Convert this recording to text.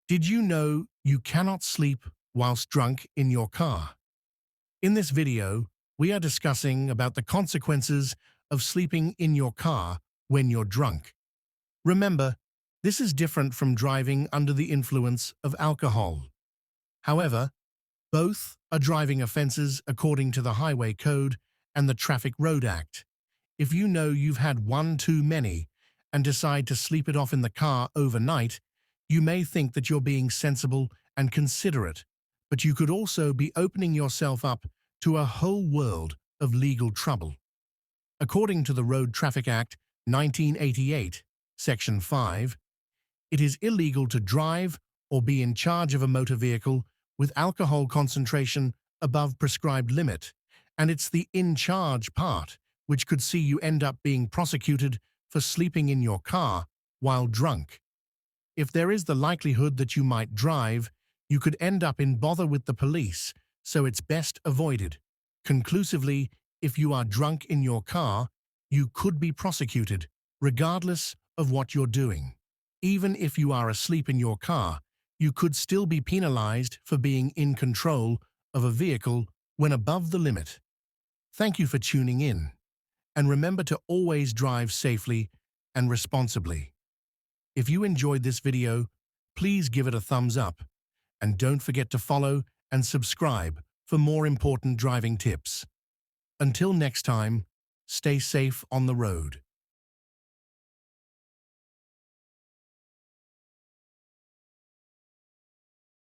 Did you know you cannot sleep whilst drunk in your car? In this video, we are discussing about the consequences of sleeping in your car when you're drunk. Remember, this is different from driving under the influence of alcohol. However, both are driving offences according to the Highway Code and the Traffic Road Act. If you know you've had one too many and decide to sleep it off in the car overnight, you may think that you're being sensible and considerate, but you could also be opening yourself up to a whole world of legal trouble. According to the Road Traffic Act 1988, Section 5, it is illegal to drive or be in charge of a motor vehicle with alcohol concentration above prescribed limit, and it's the in charge part which could see you end up being prosecuted for sleeping in your car while drunk. If there is the likelihood that you might drive, you could end up in bother with the police, so it's best avoided. Conclusively, if you are drunk in your car, you could be prosecuted, regardless of what you're doing. Even if you are asleep in your car, you could still be penalized for being in control of a vehicle when above the limit. Thank you for tuning in, and remember to always drive safely and responsibly. If you enjoyed this video, please give it a thumbs up, and don't forget to follow and subscribe for more important driving tips. Until next time, stay safe on the road.